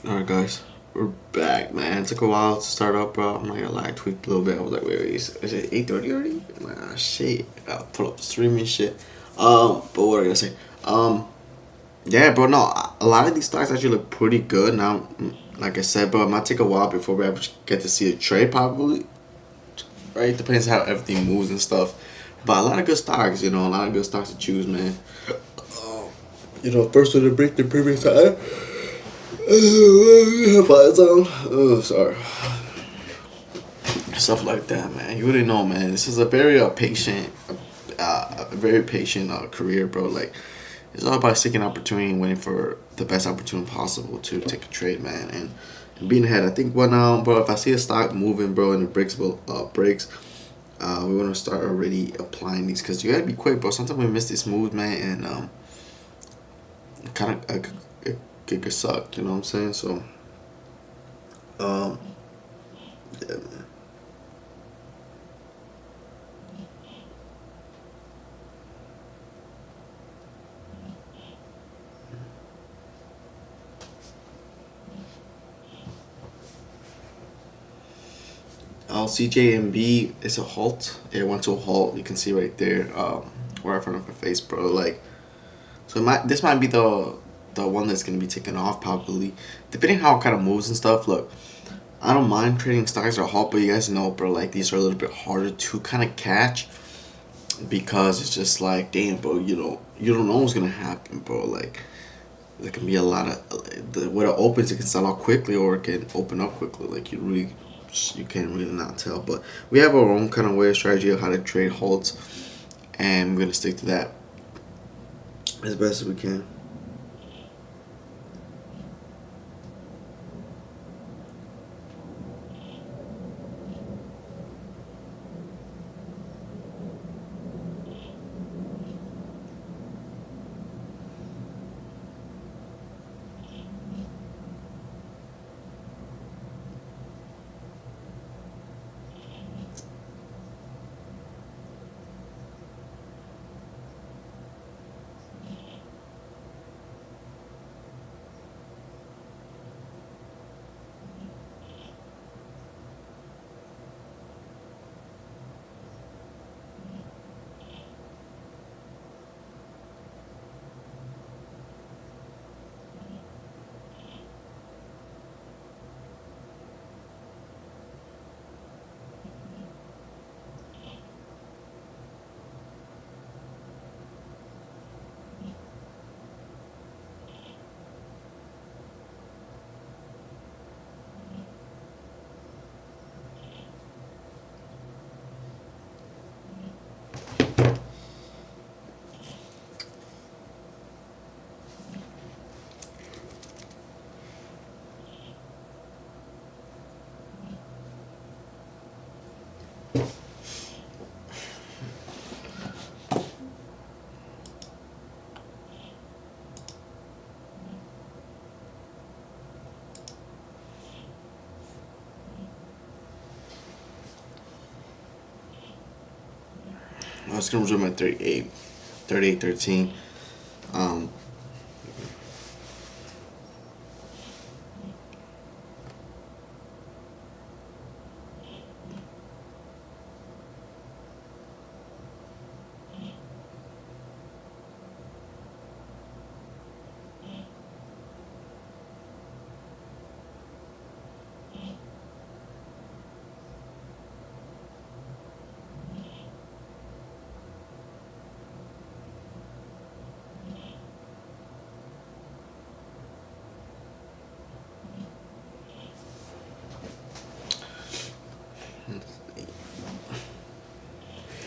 Alright, guys, we're back, man. It took a while to start up, bro. I'm not gonna lie, I tweaked a little bit. I was like, wait, is it 8:30 already? I'm like, ah, shit. I gotta pull up the streaming shit. But what are I gonna say? Um, yeah, bro, no, a lot of these stocks actually look pretty good. Now, like I said, bro, it might take a while before we actually get to see a trade, probably, right? Depends how everything moves and stuff. But a lot of good stocks, a lot of good stocks to choose, man. First one to break the previous high. By its own. Oh, sorry. Stuff like that, man. You already know, man. This is a very patient, career, bro. Like, it's all about seeking opportunity and waiting for the best opportunity possible to take a trade, man, and being ahead. I think when bro, if I see a stock moving, bro, and the breaks, we want to start already applying these because you gotta be quick, bro. Sometimes we miss these moves, man, and kind of it could suck. You know what I'm saying? So, um, yeah, man. CJMB is a halt. It went to a halt. You can see right there, right in front of my face, bro. Like, so this might be the one that's gonna be taken off probably, depending how it kind of moves and stuff. Look, I don't mind trading stocks or halt, but you guys know, bro. Like these are a little bit harder to kind of catch because it's just like, damn, bro. You don't know what's gonna happen, bro. Like there can be a lot of when it opens, it can sell out quickly or it can open up quickly. Like you can't really not tell. But we have our own kind of way of strategy of how to trade halts, and we're gonna stick to that as best as we can. I was gonna resume at 38, 38, 13. Um,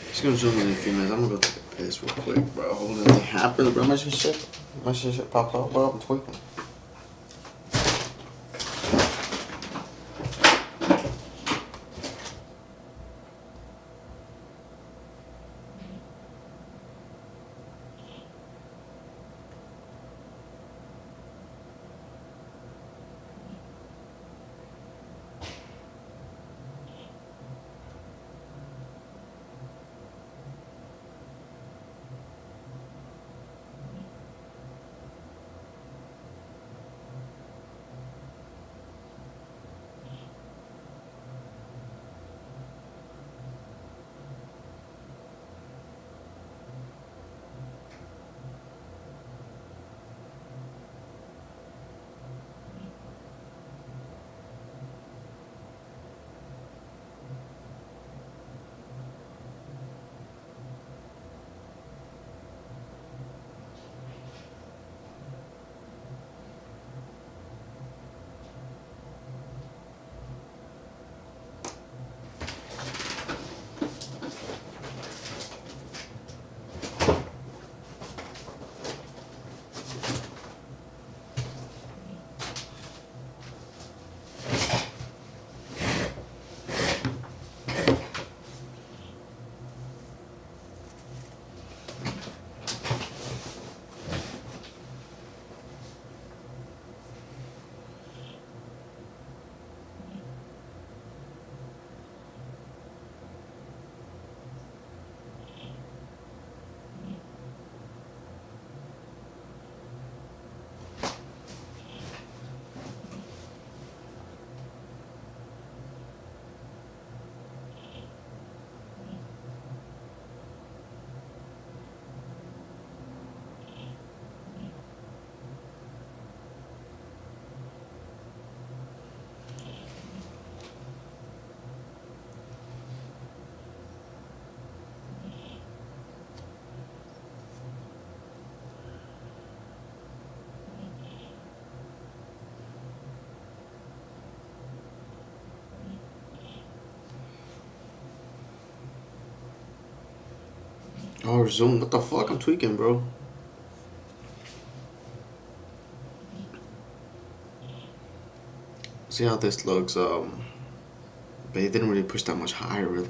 just gonna resume in a few minutes. I'm gonna go take a piss real quick, bro. Hope nothing happens, bro. My shit popped up, bro. I'm tweaking. Oh, resume. What the fuck? I'm tweaking, bro. See how this looks. But it didn't really push that much higher, really.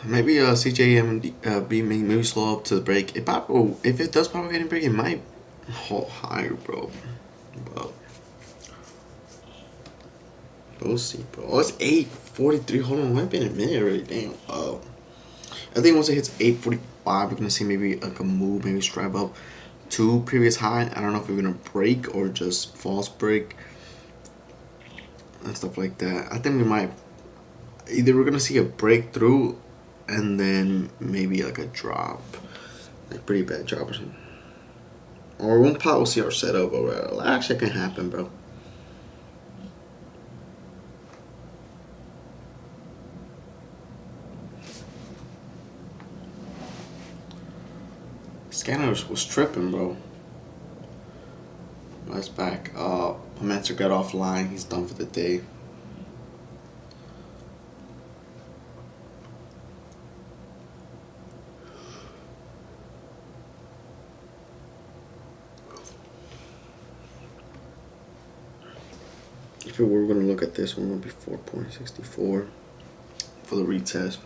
Maybe CJM B maybe slow up to the break. If it does power getting break, it might hold higher, bro. But we'll see, bro. Oh, it's 8:43. Hold on, might be in a minute already. Damn. I think once it hits 8:45, we're gonna see maybe like a move, maybe strive up to previous high. I don't know if we're gonna break or just false break and stuff like that. I think we might either we're gonna see a breakthrough and then maybe like a drop, like pretty bad drop or something. Or one pot we'll see our setup, or actually, it can happen, bro. Scanner was tripping, bro. That's back. Pimenta got offline. He's done for the day. If we were going to look at this one, it would be 4.64 for the retest.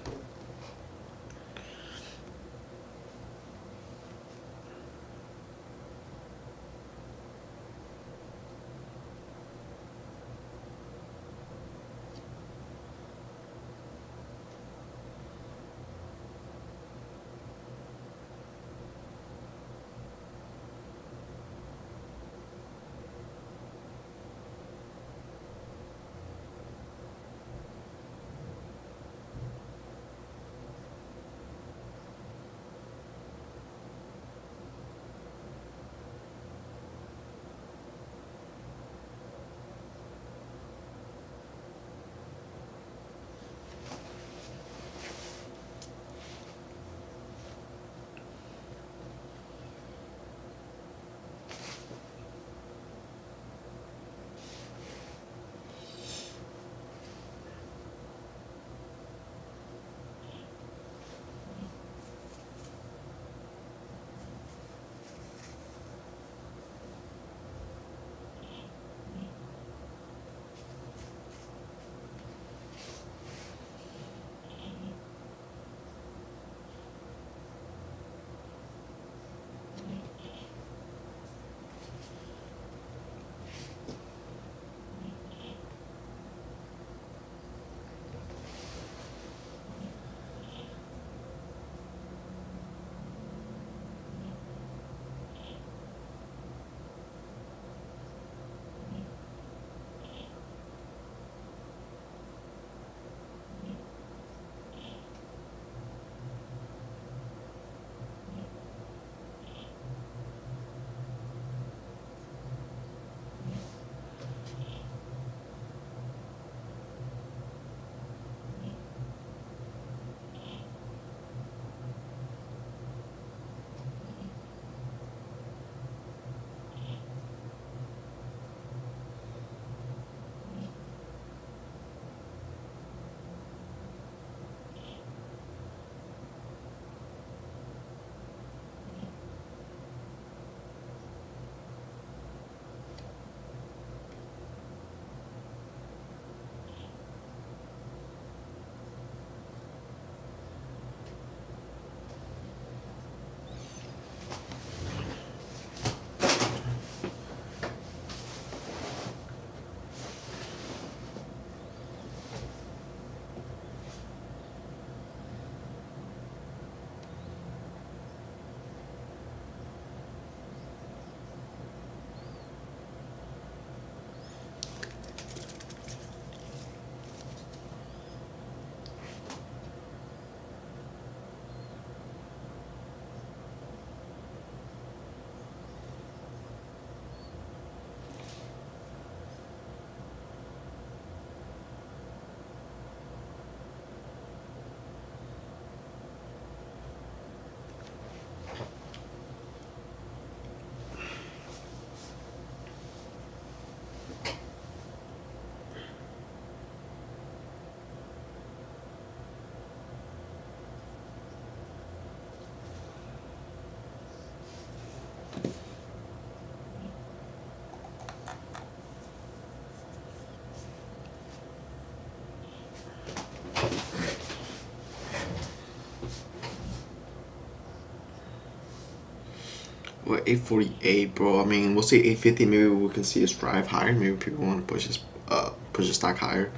Well, 848, bro. I mean, we'll say 850. Maybe we can see us drive higher. Maybe people want to push the stock higher.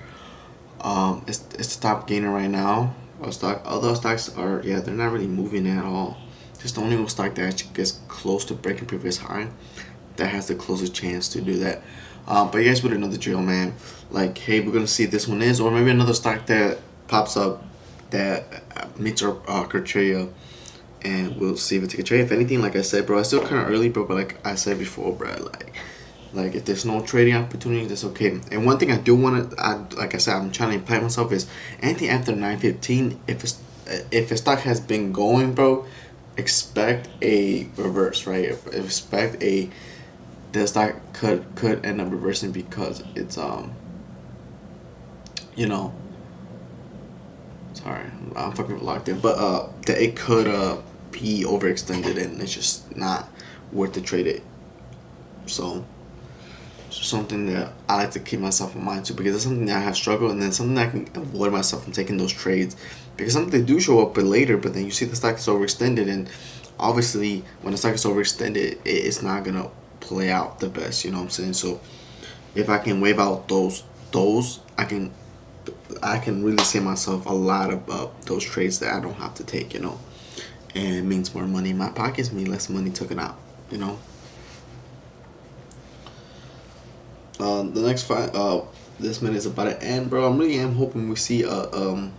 It's the top gainer right now. Other stocks are, yeah, they're not really moving at all. Just the only stock that actually gets close to breaking previous high, that has the closest chance to do that. But you guys would know the drill, man. Like, hey, we're gonna see if this one is, or maybe another stock that pops up that meets our criteria. and we'll see if we take a trade. If anything, like I said, bro, it's still kind of early, bro. But like I said before, bro, like if there's no trading opportunity, that's okay. And one thing I do want to, like I said, I'm trying to imply myself is anything after 9:15. If a stock has been going, bro, expect a reverse, right? Expect a the stock could end up reversing because it's you know, sorry, I'm fucking locked in, but that it could be overextended and it's just not worth to trade it. So something that I like to keep myself in mind too, because it's something that I have struggled, and then something that I can avoid myself from taking those trades, because something they do show up later, but then you see the stock is overextended, and obviously when the stock is overextended, it's not gonna play out the best. You know what I'm saying? So if I can wave out those I can really save myself a lot of those trades that I don't have to take. You know, and it means more money in my pockets, means less money taken out. You know. The next fight, this minute is about to end, bro. I'm really am hoping we see a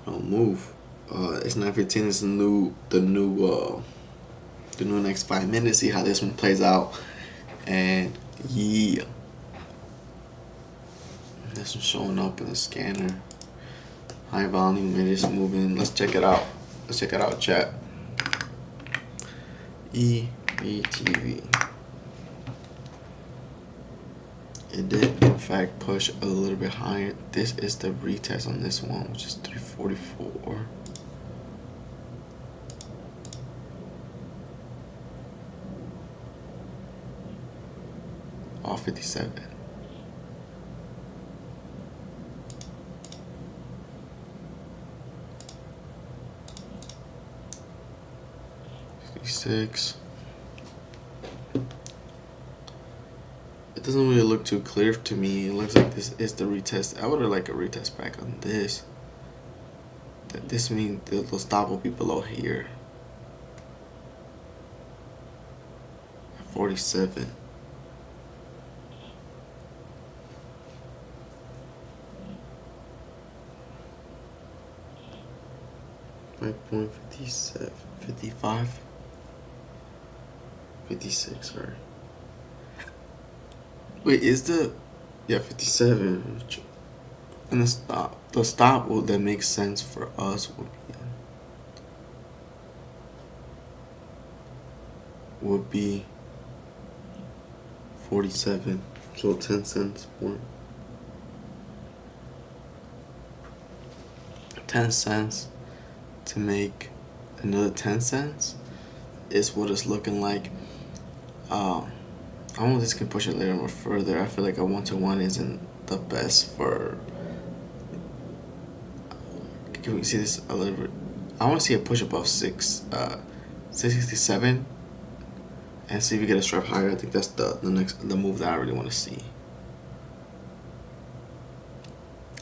move. It's 9:15. It's the new next 5 minutes. See how this one plays out, and yeah, this one's showing up in the scanner. High volume, it is moving. Let's check it out. Chat. EBTV. It did in fact push a little bit higher. This is the retest on this one, which is 344. Off 57. 56. It doesn't really look too clear to me. It looks like this is the retest. I would have liked a retest back on this. This means the stop will be below here. 47. .57, 55, 56. Sorry. Wait, is the 57? And the stop will that makes sense for us would be 47, so 10 cents more. 10 cents to make another 10 cents is what it's looking like. I don't know if this can push it later or further. I feel like a 1-to-1 isn't the best for. Can we see this a little bit? I want to see a push above 667 and see if we get a strap higher. I think that's the move that I really want to see.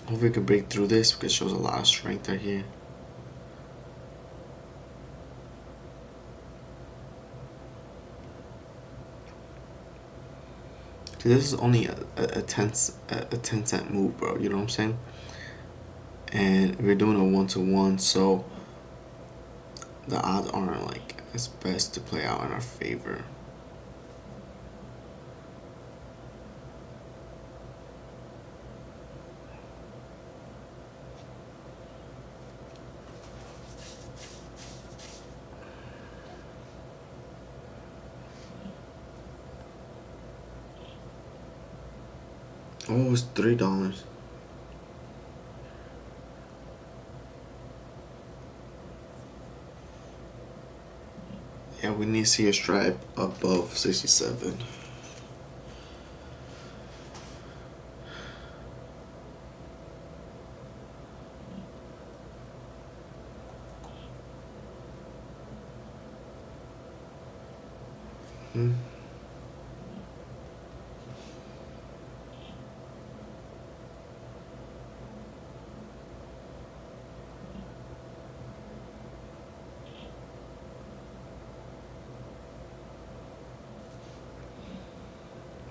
Hopefully we can break through this because it shows a lot of strength right here. This is only a 10 cent move, bro. You know what I'm saying? And we're doing a 1-to-1, so the odds aren't like as best to play out in our favor. Oh, it's $3. Yeah, we need to see a stripe above 67.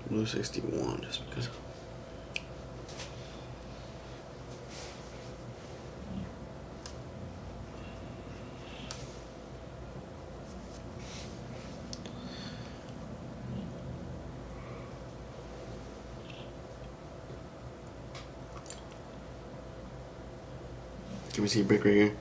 Blue 61, just because. Can we see a break right here?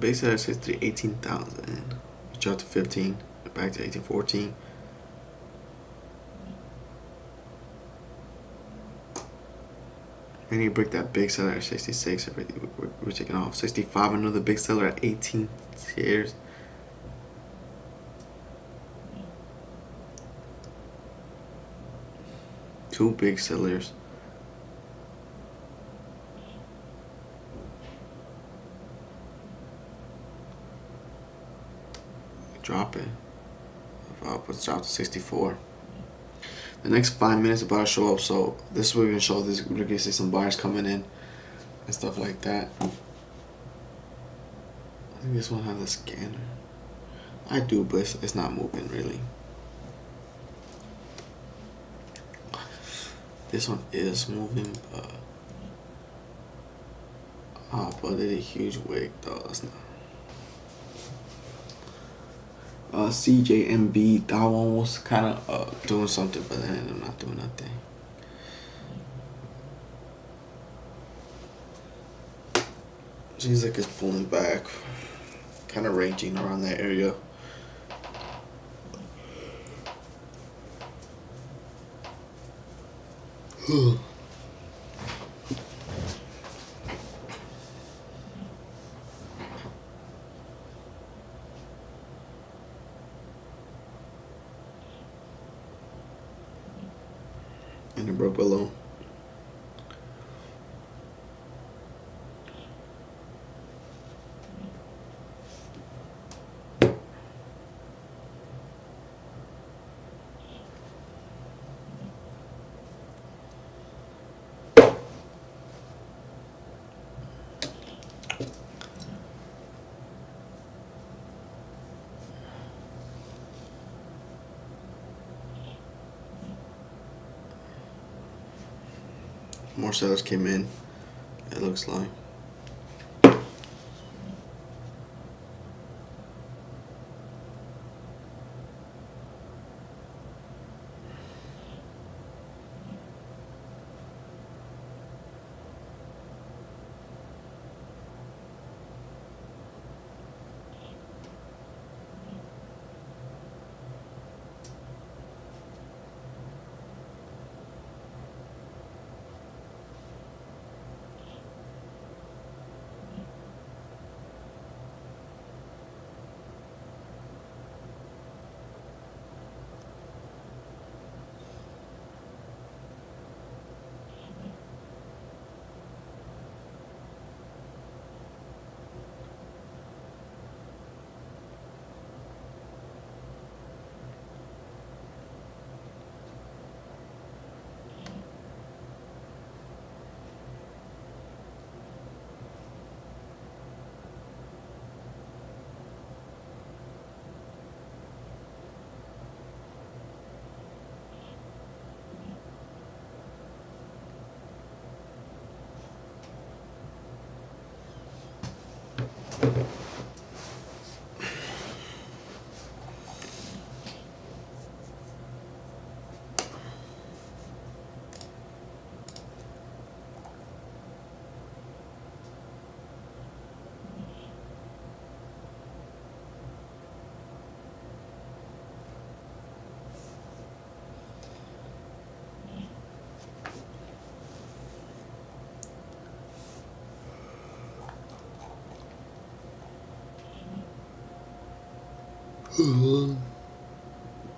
Base seller says 18,000. We dropped to 15. Back to 1814. We need to break that big seller at 66. We're taking off 65. Another big seller at 18 shares. Two big sellers. Drop it. Let's drop to 64. The next 5 minutes about to show up, so this is where we're gonna show this. We're gonna see some buyers coming in and stuff like that. I think this one has a scanner. I do, but it's not moving really. This one is moving, but they did a huge wig though. That's not. CJMB, that one was kind of doing something, but then ended up not doing nothing. Seems like it's pulling back, kind of ranging around that area. And it broke below. More sellers came in, it looks like.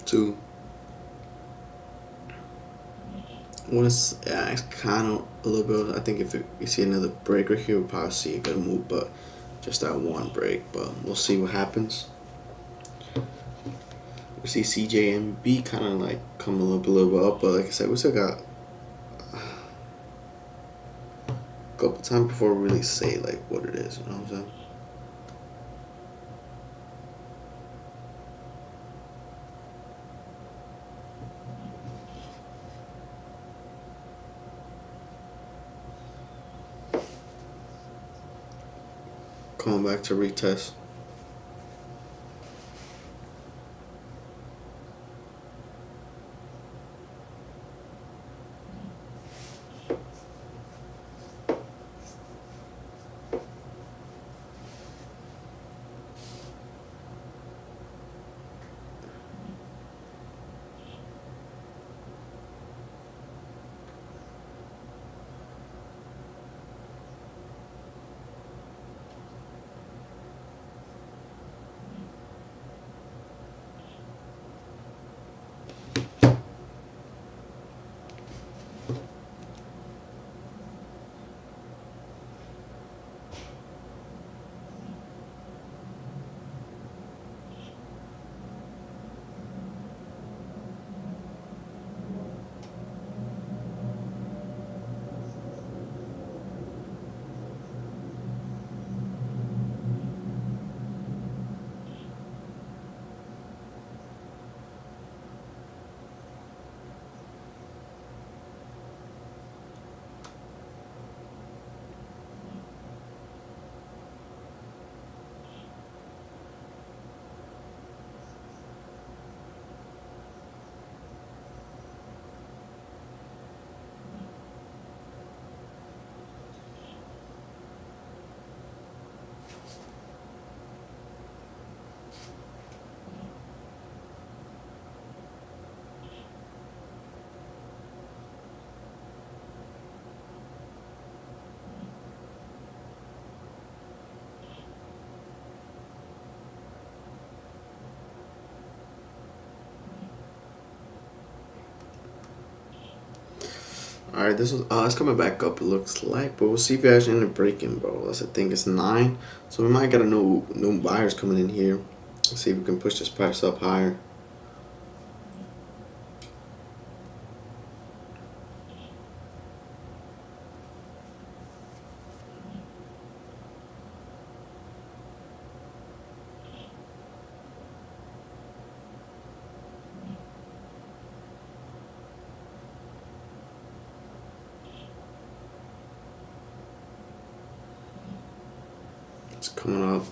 Two. It's kind of a little bit. I think if you see another break right here, we'll probably see a good move, but just that one break. But we'll see what happens. We see CJMB kind of like come a little bit up, but like I said, we still got a couple times before we really say like what it is. You know what I'm saying? Coming back to retest. Alright, this was it's coming back up, it looks like, but we'll see if it actually ended up breaking, bro. That's the thing, it's 9. So we might get a new buyers coming in here. Let's see if we can push this price up higher. It's coming up.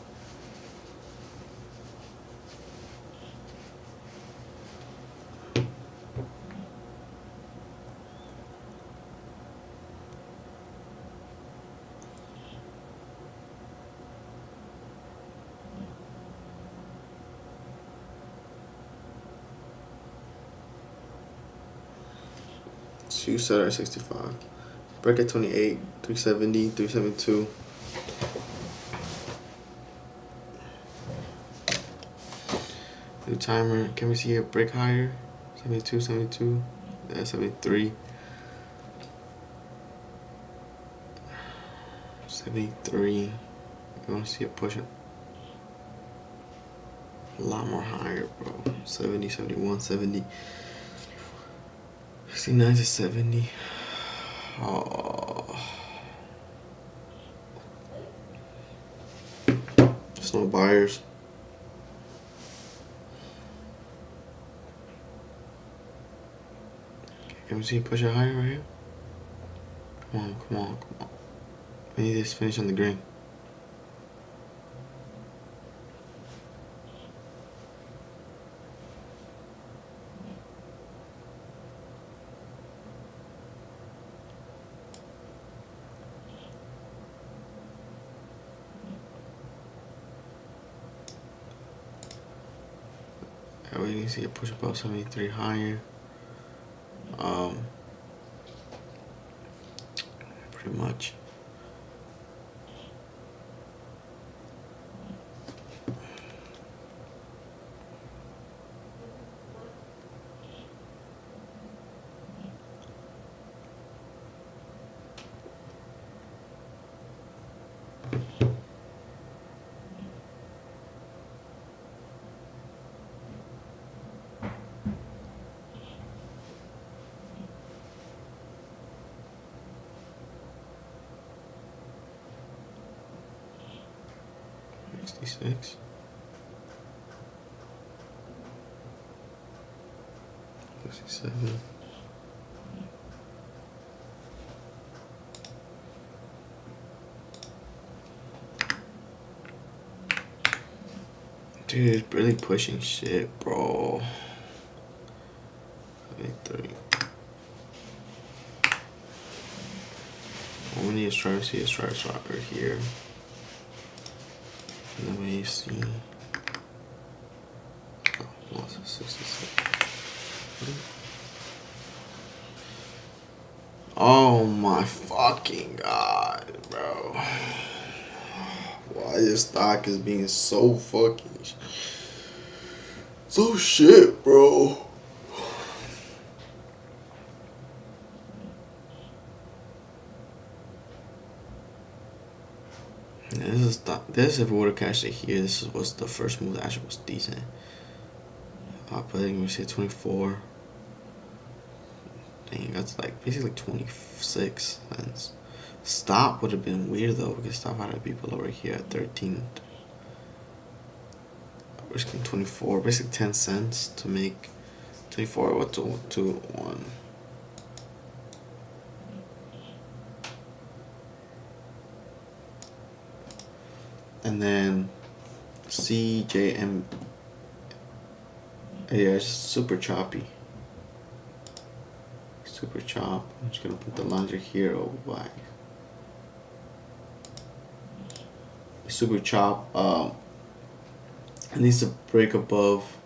Shoe setter at 65. Break at 28, 370, 372. New timer. Can we see a break higher? 72, 72. Yeah, 73. 73. I want to see it push it a lot more higher, bro. 70, 71, 70. 69 to 70. Oh. There's no buyers. Can we see it push it higher right here? Come on, come on, come on. We need this finish on the green. Yeah, we need to see it push above 73 higher. Pretty much. Six. 67. Dude, it's really pushing shit, bro. 73. All we need is try to see a strike shot right here. And then we see. Oh, lost 66. Oh my fucking god, bro. Why this stock is being so fucking so shit, bro. This if we would have cashed it here, this was the first move that actually was decent. But I think we say 24. Dang, that's like basically like 26 cents. Stop would have been weird though, because stop had to be below right here at 13. We're risking 24, basically 10 cents to make 24. What to 1? And then CJM. Yeah, it's super choppy. Super chop. I'm just gonna put the laundry here over by. Super chop. It needs to break above.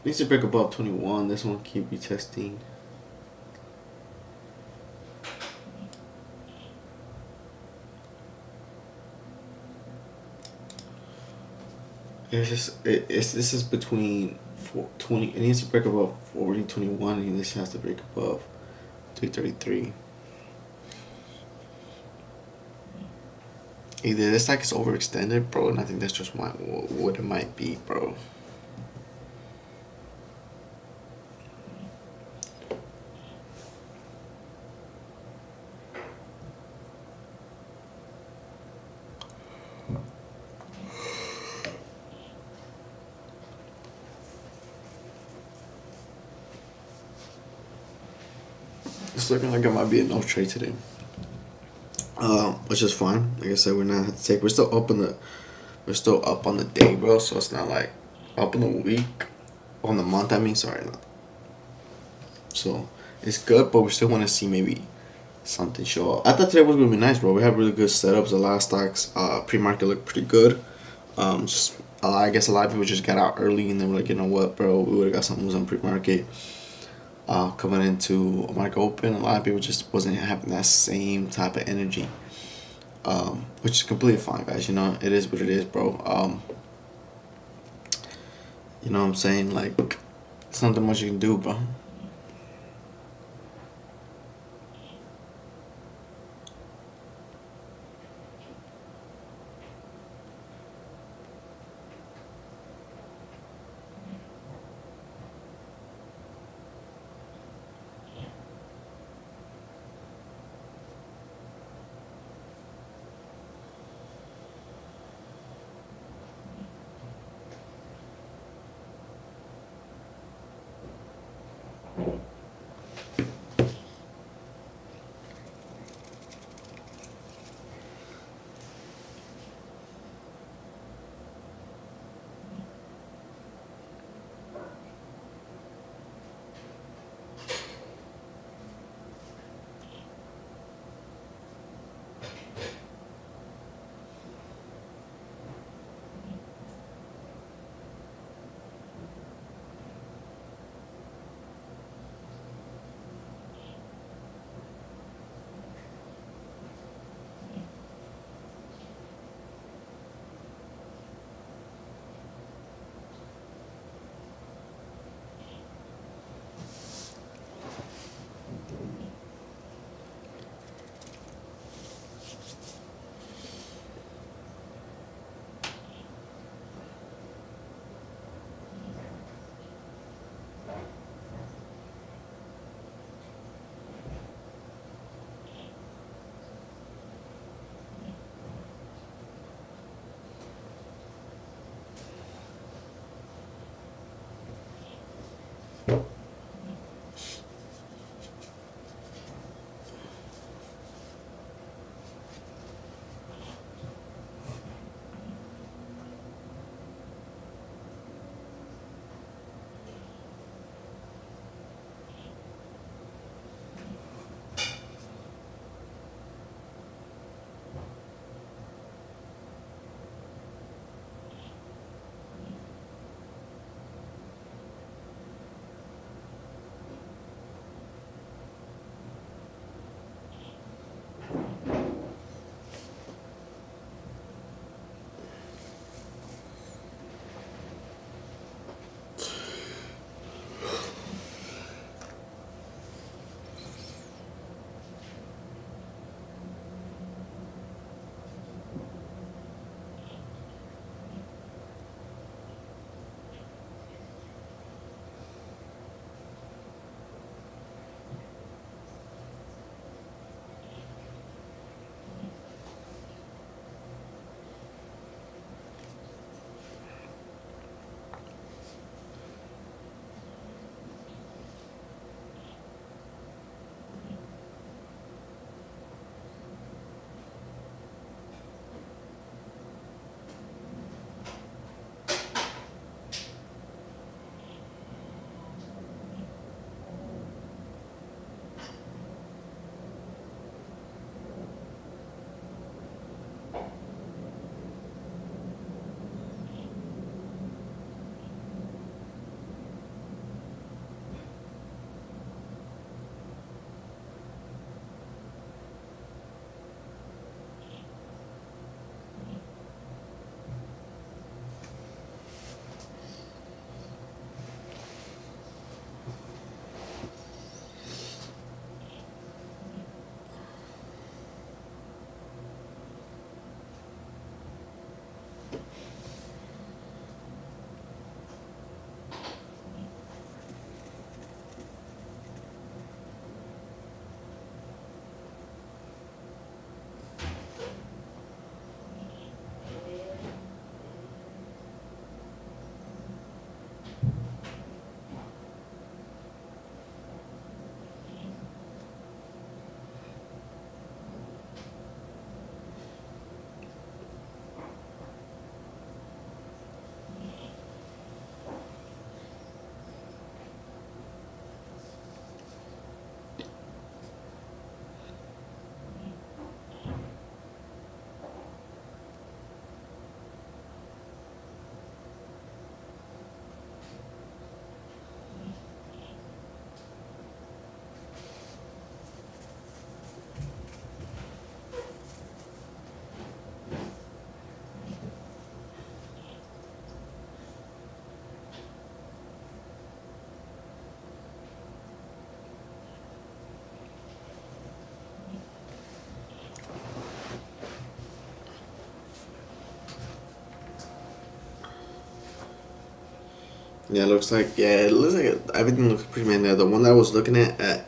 It needs to break above 21. This one keep retesting. This is between 20. It needs to break above 40.21, and this has to break above 333. Either this like is overextended, bro, and I think that's just what it might be, bro. It's looking like it might be a no trade today. Which is fine. Like I said, we're not have to take. We're still up on the day, bro. So it's not like up on the week, on the month. I mean, sorry. Not. So it's good, but we still want to see maybe something show up. I thought today was gonna be nice, bro. We had really good setups. The last stocks, pre-market looked pretty good. Just I guess a lot of people just got out early and they were like, you know what, bro, we would have got some moves on pre-market. Coming into market open, a lot of people just wasn't having that same type of energy, which is completely fine, guys. You know, it is what it is, bro. You know what I'm saying? Like, there's nothing much you can do, bro. Yeah, it looks like everything looks pretty man there. The one that I was looking at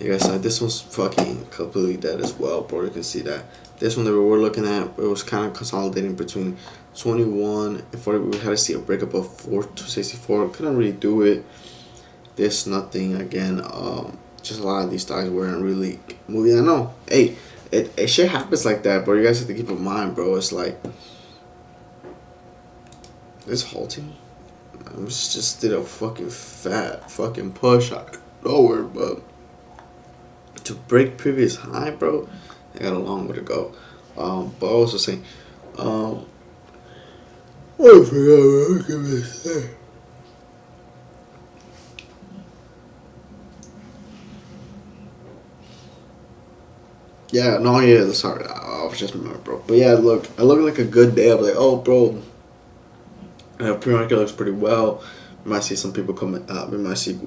like I said, this one's fucking completely dead as well, bro. You can see that. This one that we were looking at, it was kind of consolidating between 21 and 40. We had to see a breakup of 4 to 64. Couldn't really do it. This nothing again. Just a lot of these stocks weren't really moving. I know. Hey, it shit happens like that, bro. You guys have to keep in mind, bro. It's like this halting. I just did a fucking fat fucking push out of nowhere, but to break previous high, bro, I got a long way to go. But I was also saying, um, I forgot what I was gonna say. Yeah, no, yeah, sorry, I was just remembering, bro. But yeah, look, I look like a good day. I'm like, oh, bro, pre-market looks pretty well. We might see some people coming. We might see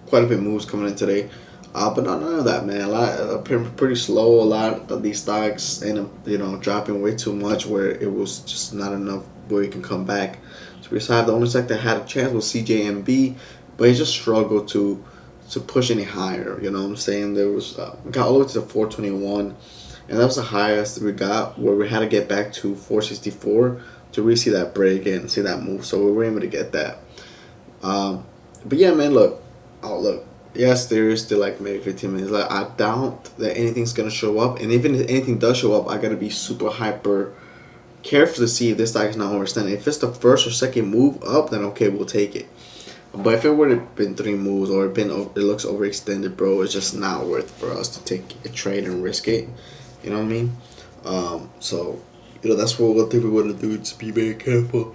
quite a bit of moves coming in today. But not none of that, man. A lot, pretty slow. A lot of these stocks end up, dropping way too much where it was just not enough where you can come back. So we saw the only stock that had a chance was CJMB, but it just struggled to push any higher. You know what I'm saying? There was we got all the way to the 421, and that was the highest we got where we had to get back to 464 to really see that break and see that move. So we were able to get that. Um, but yeah, man, look, oh look, yes, there is still like maybe 15 minutes. Like I doubt that anything's gonna show up, and even if anything does show up, I gotta be super hyper careful to see if this stock is not overstanding. If it's the first or second move up, then okay, we'll take it. But if it would have been three moves or it looks overextended, bro, it's just not worth for us to take a trade and risk it. You know what I mean? So that's what one thing we want to do. Just be very careful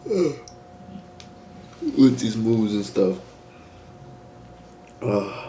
with these moves and stuff. Uh,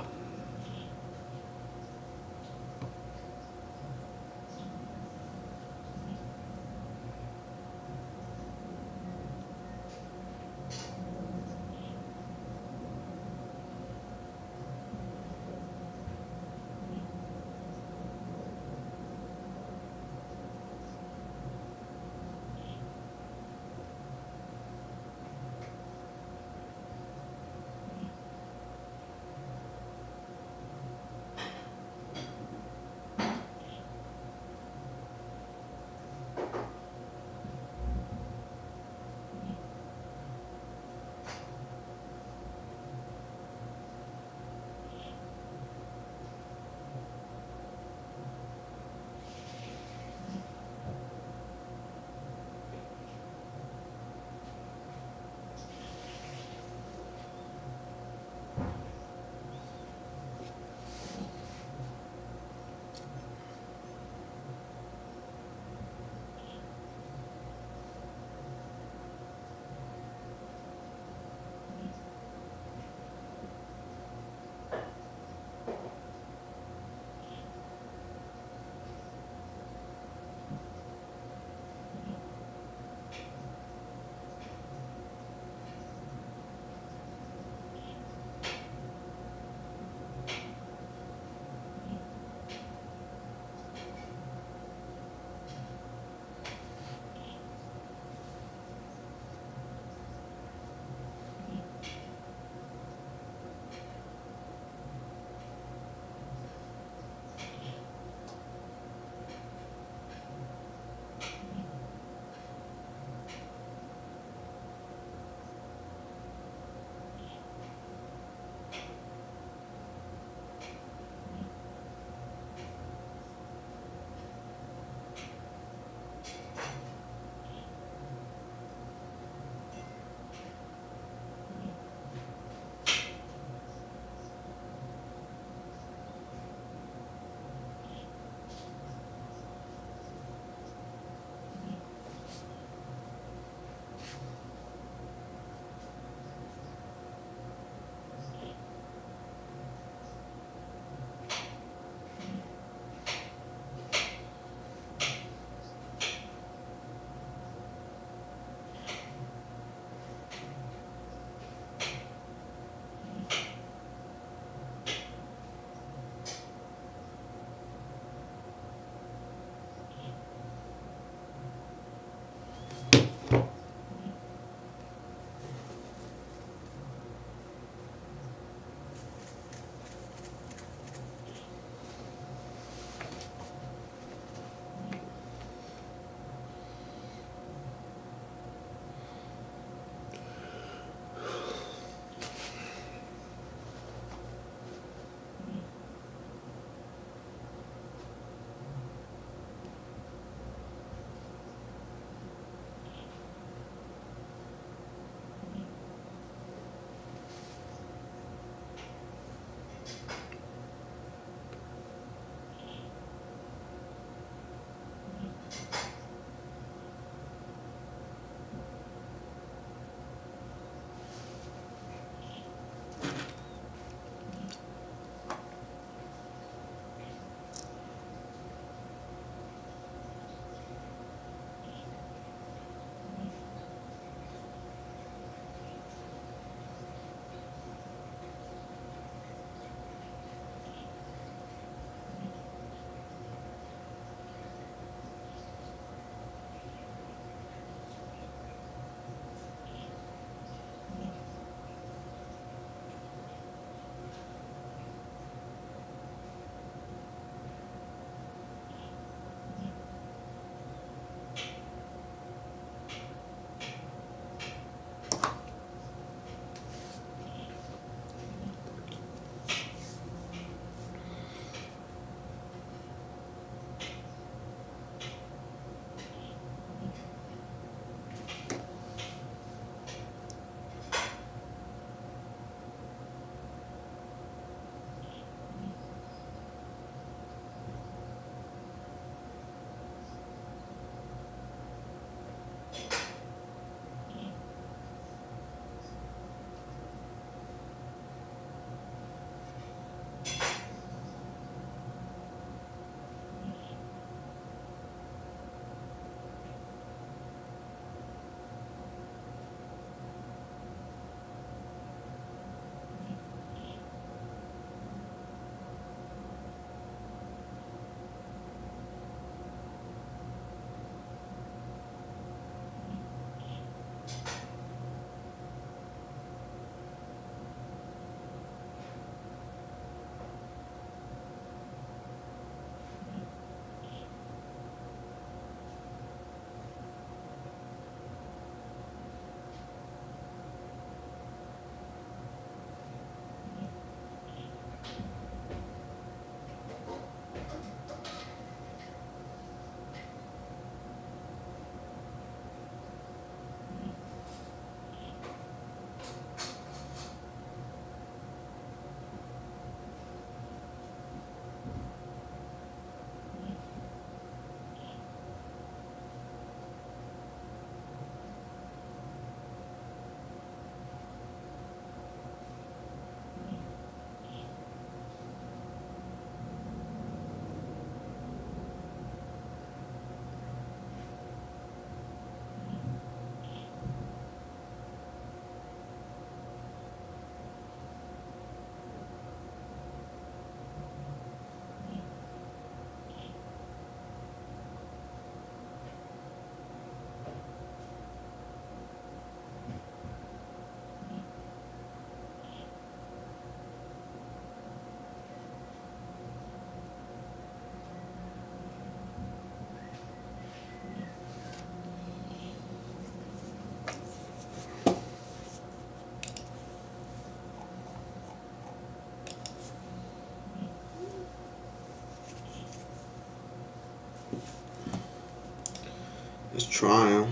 It's trying,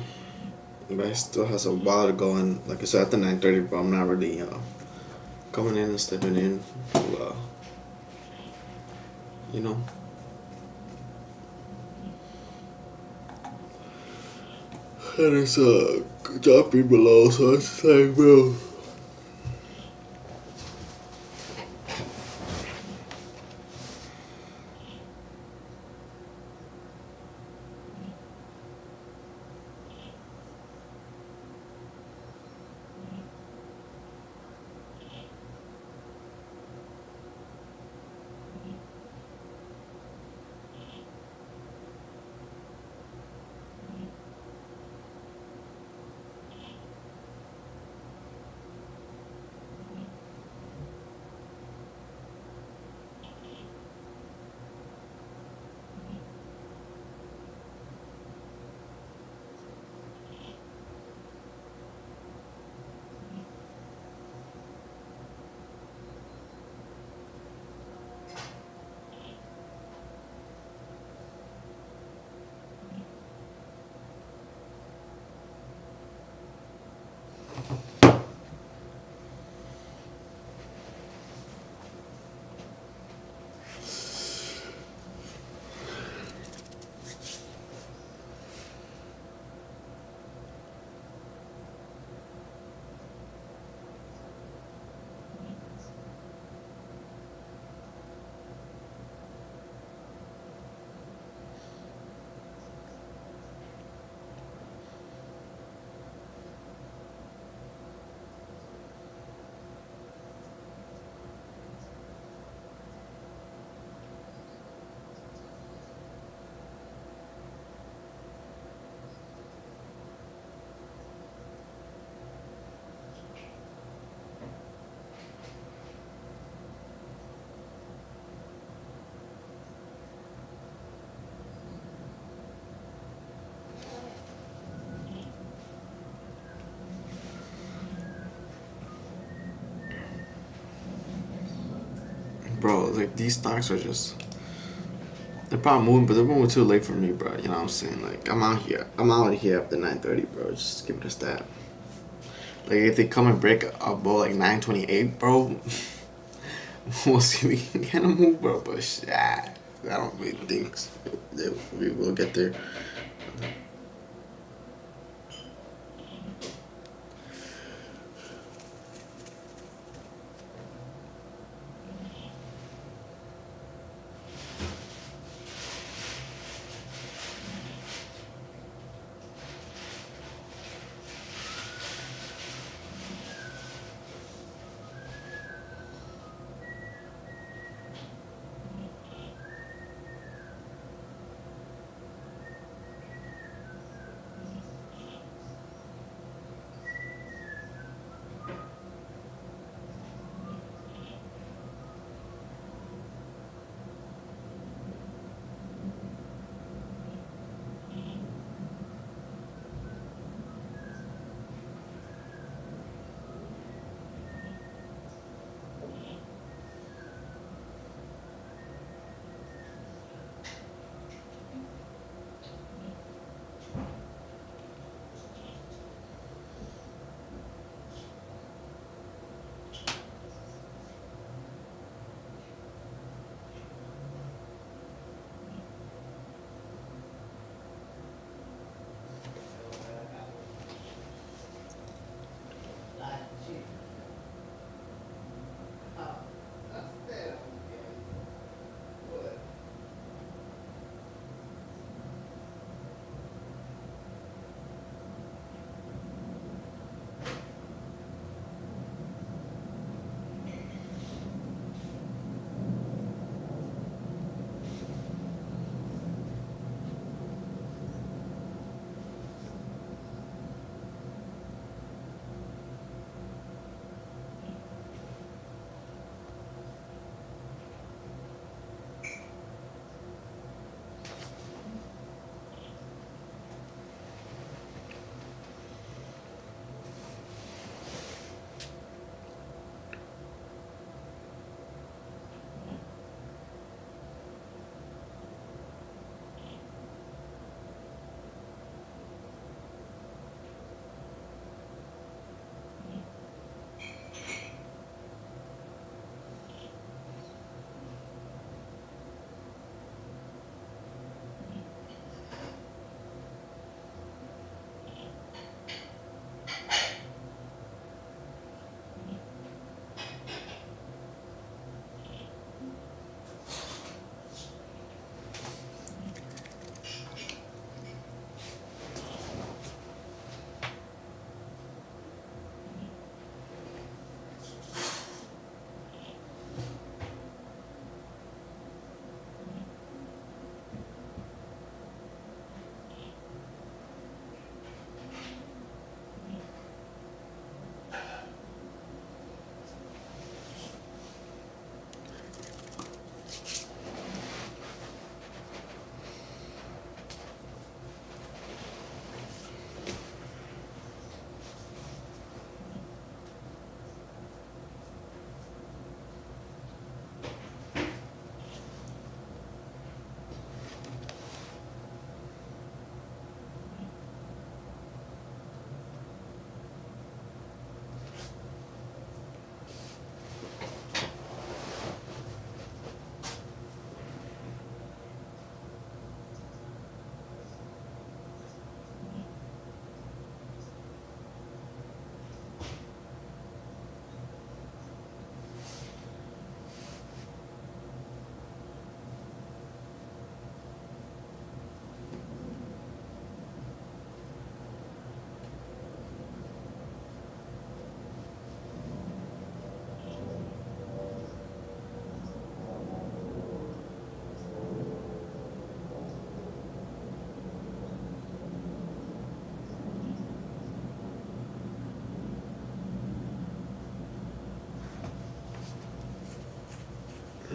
but it still has a while to go. And like I said, at the 9:30, but I'm not really coming in and stepping in. To, you know, and it's dropping below, so it's like, bro. Bro, like these stocks are just they're probably moving, but they're moving too late for me, bro. You know what I'm saying? Like I'm out here after 9:30, bro. Just give me a stat. Like if they come and break above like 9:28, bro, we'll see we can get a move, bro. But shit, I don't really think that we will get there.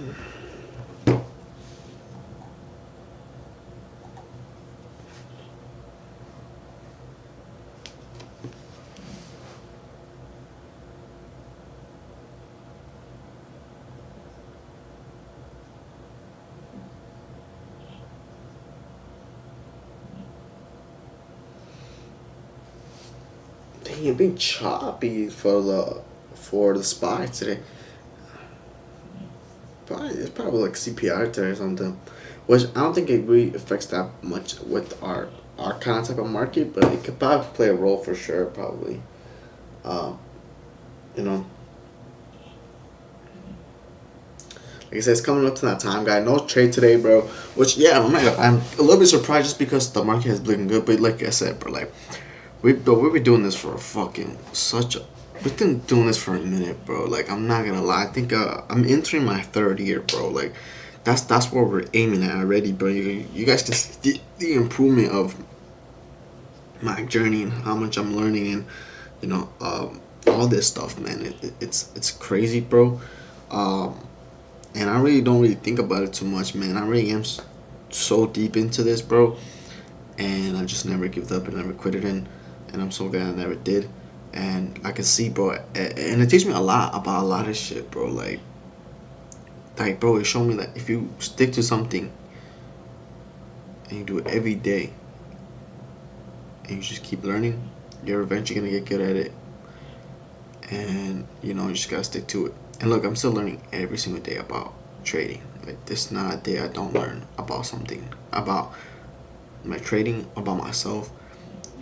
Dang, you're being choppy for the spy today. Probably it's probably like CPR today or something, which I don't think it really affects that much with our kind of type of market, but it could probably play a role for sure. Probably, um, you know, like I said, it's coming up to that time, guy. No trade today, bro. Which yeah, I'm a little bit surprised just because the market has been good, but like I said, bro, like we've been doing this for a fucking such a. We've been doing this for a minute, bro. Like I'm not gonna lie. I think I'm entering my third year, bro. Like that's what we're aiming at already, bro. You guys can see the improvement of my journey and how much I'm learning and you know all this stuff, man. It's crazy, bro. Um, and I really don't really think about it too much, man. I really am so deep into this, bro. And I just never give up and never quit it, and I'm so glad I never did. And I can see, bro, and it teaches me a lot about a lot of shit, bro. Like, bro, it showed me that if you stick to something and you do it every day, and you just keep learning, you're eventually gonna get good at it. And you know, you just gotta stick to it. And look, I'm still learning every single day about trading. Like, there's not a day I don't learn about something, about my trading, about myself,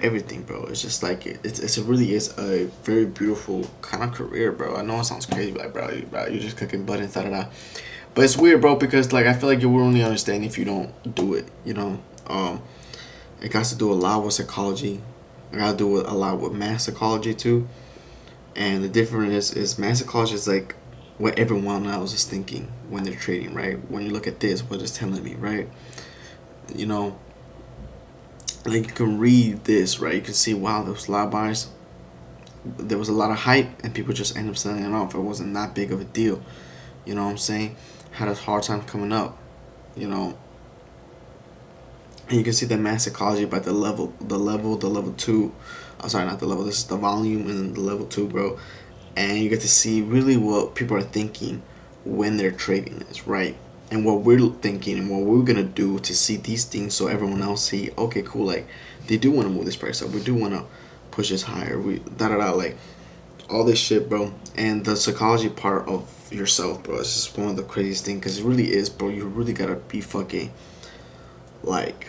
everything, bro. It's just like it really is a very beautiful kind of career, bro. I know it sounds crazy, like bro, you're just clicking buttons, da da da. But it's weird, bro, because like I feel like you will only understand if you don't do it. You know, it got to do a lot with psychology. I got to do a lot with math psychology too. And the difference is math psychology is like what everyone else is thinking when they're trading, right? When you look at this, what it's telling me, right? You know, like you can read this, right? You can see, wow, there was a lot of buyers, there was a lot of hype, and people just end up selling it off. It wasn't that big of a deal. You know what I'm saying? Had a hard time coming up. You know, and you can see the mass psychology by the level two. Oh, sorry, not the level. This is the volume and the level two, bro. And you get to see really what people are thinking when they're trading this, right? And what we're thinking and what we're gonna do to see these things, so everyone else see, okay, cool, like they do want to move this price up. We do want to push this higher. We da da da, like all this shit, bro. And the psychology part of yourself, bro, it's just one of the craziest things because it really is, bro. You really gotta be fucking like,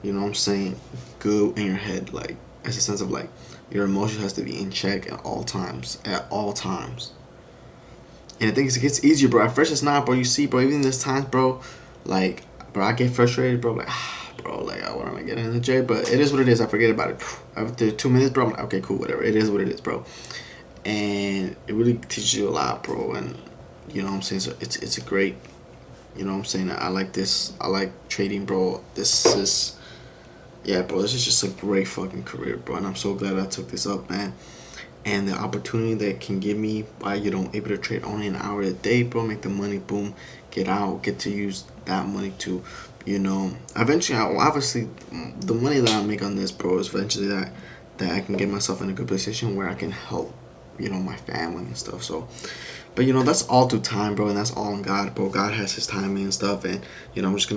you know what I'm saying, good in your head, like as a sense of like your emotions has to be in check at all times, at all times. And I think it gets easier, bro. At first it's not, bro. You see, bro, even this times, bro, like, bro, I get frustrated, bro, like, bro, like, I want to get in the J, but it is what it is. I forget about it. After 2 minutes, bro, I'm like, okay, cool, whatever. It is what it is, bro. And it really teaches you a lot, bro. And you know what I'm saying? So it's a great, you know what I'm saying? I like this. I like trading, bro. This is, yeah, bro, this is just a great fucking career, bro. And I'm so glad I took this up, man. And the opportunity that can give me by, you know, able to trade only an hour a day, bro, make the money, boom, get out, get to use that money to, you know, eventually, obviously, the money that I make on this, bro, is eventually that I can get myself in a good position where I can help, you know, my family and stuff. So, but you know, that's all through time, bro, and that's all on God, bro. God has His timing and stuff, and you know, I'm just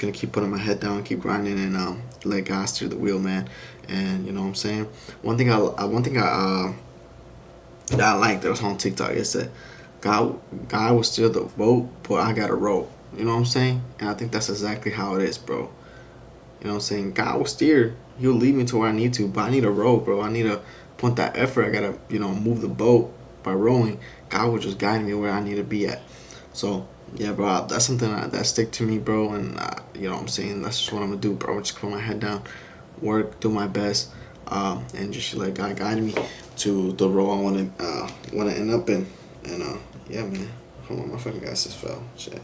gonna keep putting my head down, keep grinding, and let God steer the wheel, man. And you know what I'm saying. One thing that I like that was on TikTok is that God will steer the boat, but I got to row. You know what I'm saying? And I think that's exactly how it is, bro. You know what I'm saying? God will steer. He'll lead me to where I need to, but I need a row, bro. I need to put that effort. I gotta, you know, move the boat by rowing. God will just guide me where I need to be at. So yeah, bro, that's something that stick to me, bro. And you know what I'm saying? That's just what I'm gonna do, bro. Just put my head down, work, do my best, and just let God guide me to the role I wanna end up in. And yeah, man. Hold on, my fucking gas just fell. Shit.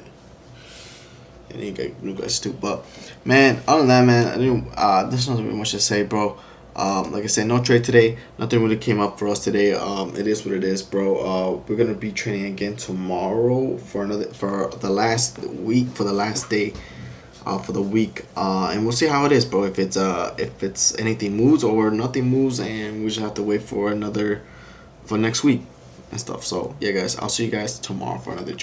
And you got new guys too. But man, other than that, man, I didn't. There's not really much to say, bro. Like I said, no trade today. Nothing really came up for us today. It is what it is, bro. We're gonna be trading again tomorrow for the last week, for the last day, for the week, and we'll see how it is, bro. If it's anything moves or nothing moves, and we just have to wait for next week and stuff. So yeah, guys, I'll see you guys tomorrow for another trade.